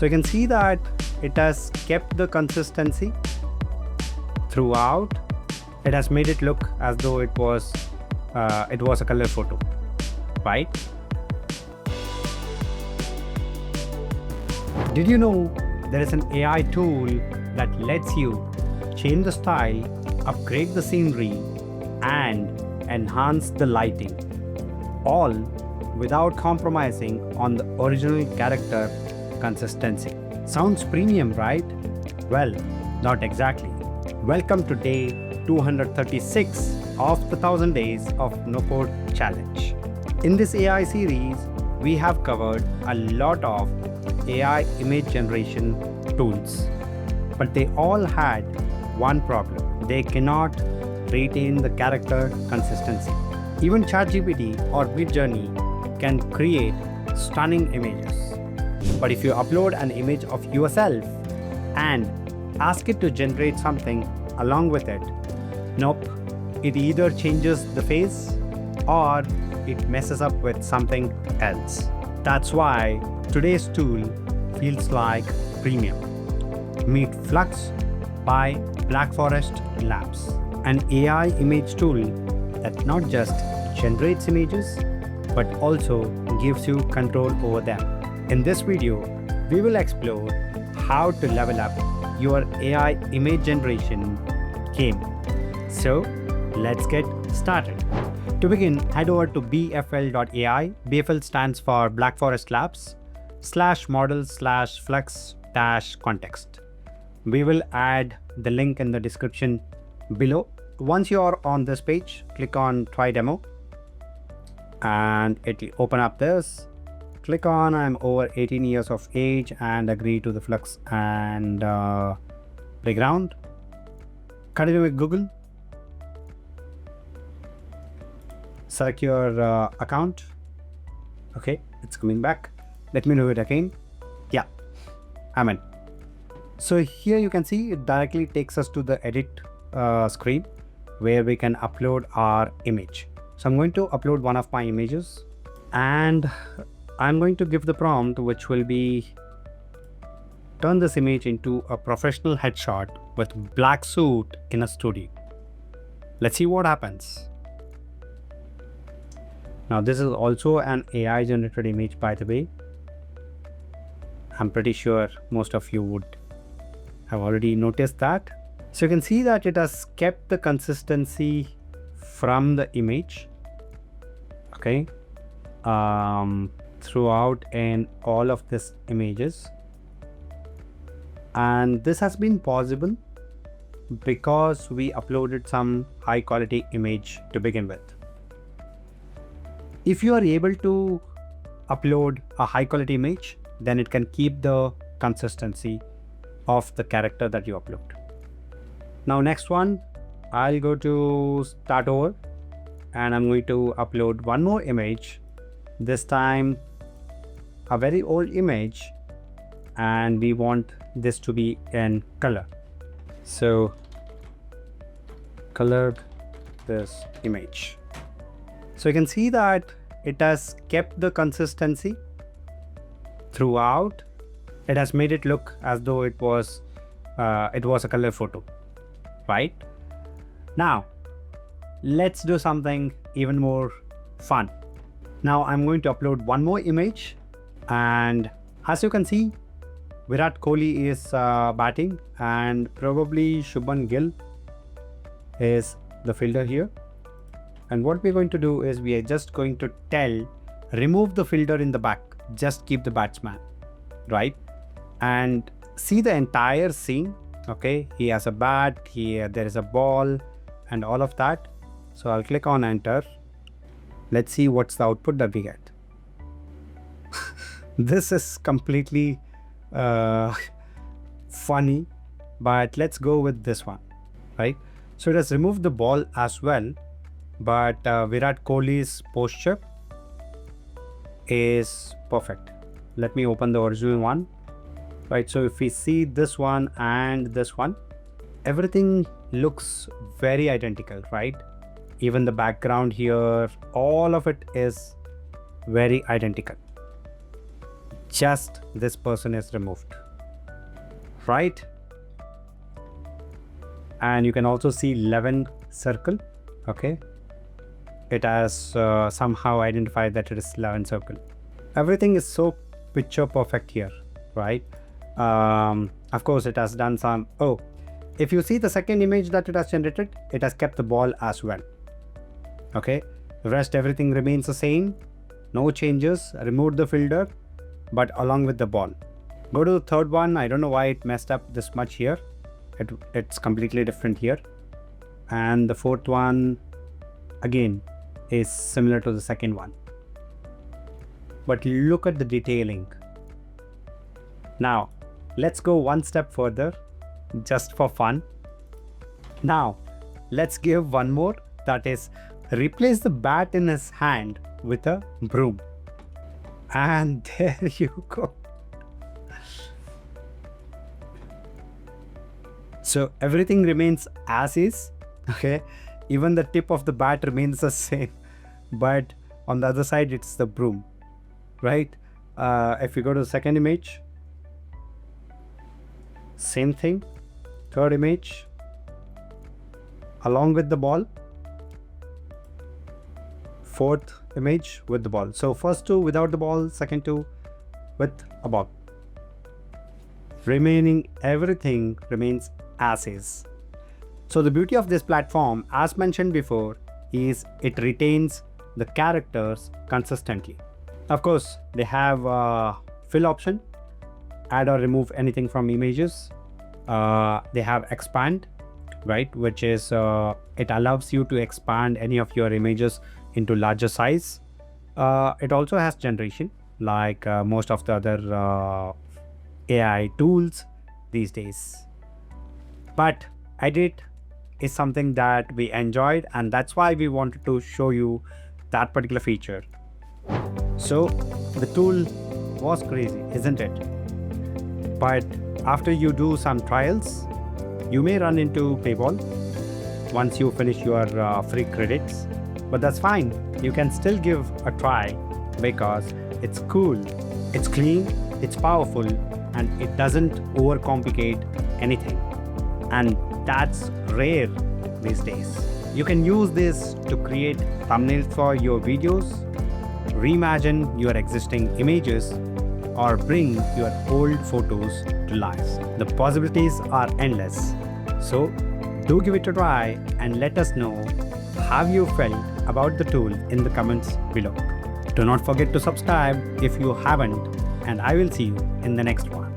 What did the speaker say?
So you can see that it has kept the consistency throughout. It has made it look as though it was a color photo, right? Did you know there is an AI tool that lets you change the style, upgrade the scenery, and enhance the lighting, all without compromising on the original character consistency? Sounds premium, right? Well, not exactly. Welcome to day 236 of the 1000 Days of No Code Challenge. In this AI series, we have covered a lot of AI image generation tools, but they all had one problem. They cannot retain the character consistency. Even ChatGPT or Midjourney can create stunning images. But if you upload an image of yourself and ask it to generate something along with it, nope, it either changes the face or it messes up with something else. That's why today's tool feels like premium. Meet Flux by Black Forest Labs, an AI image tool that not just generates images but also gives you control over them. In this video, we will explore how to level up your AI image generation game. So let's get started. To begin, head over to bfl.ai. BFL stands for Black Forest Labs /model/flux-context. We will add the link in the description below. Once you are on this page, click on Try Demo and it will open up this. Click on I'm over 18 years of age and agree to the Flux and playground. Continue with Google. Select your account. Okay, it's coming back. Let me do it again. Yeah, I'm in. So here you can see it directly takes us to the edit screen where we can upload our image. So I'm going to upload one of my images and I'm going to give the prompt, which will be turn this image into a professional headshot with black suit in a studio. Let's see what happens. Now this is also an AI generated image, by the way. I'm pretty sure most of you would have already noticed that. So you can see that it has kept the consistency from the image, okay, throughout in all of these images. And this has been possible because we uploaded some high quality image to begin with. If you are able to upload a high quality image, then it can keep the consistency of the character that you upload. Now next one, I'll go to start over and I'm going to upload one more image, this time a very old image, and we want this to be in color. So color this image. So you can see that it has kept the consistency throughout. It has made it look as though it was a color photo, right? Now let's do something even more fun. Now I'm going to upload one more image, and as you can see, Virat Kohli is batting and probably Shubman Gill is the fielder here. And what we're going to do is we are just going to remove the fielder in the back, just keep the batsman, right? And see the entire scene. Okay, he has a bat, there is a ball and all of that. So I'll click on enter. Let's see what's the output that we get. This is completely funny, but let's go with this one, right? So it has removed the ball as well, but Virat Kohli's posture is perfect. Let me open the original one, right? So if we see this one and this one, everything looks very identical, right? Even the background here, all of it is very identical. just this person is removed, right? And you can also see 11 circle. Okay, it has somehow identified that it is 11 circle. Everything is so picture perfect here, right? Of course it has done some, if you see the second image that it has generated, it has kept the ball as well. Okay, the rest everything remains the same, no changes, removed the filter, but along with the ball. Go to the third one. I don't know why it messed up this much here. It's completely different here. And the fourth one again is similar to the second one, but look at the detailing. Now let's go one step further just for fun. Now let's give one more, that is replace the bat in his hand with a broom. And there you go. So everything remains as is. Okay, even the tip of the bat remains the same, but on the other side it's the broom, right? If you go to the second image, same thing. Third image, along with the ball. Fourth image with the ball. So first two without the ball, second two with a ball. Remaining everything remains as is. So the beauty of this platform, as mentioned before, is it retains the characters consistently. Of course, they have a fill option, add or remove anything from images. They have expand, right, which is it allows you to expand any of your images into larger size. It also has generation, like most of the other AI tools these days. But edit is something that we enjoyed, and that's why we wanted to show you that particular feature. So the tool was crazy, isn't it? But after you do some trials, you may run into paywall once you finish your free credits, but that's fine. You can still give a try because it's cool, it's clean, it's powerful, and it doesn't overcomplicate anything. And that's rare these days. You can use this to create thumbnails for your videos, reimagine your existing images, or bring your old photos to life. The possibilities are endless. So do give it a try and let us know how you felt about the tool in the comments below. Do not forget to subscribe if you haven't, and I will see you in the next one.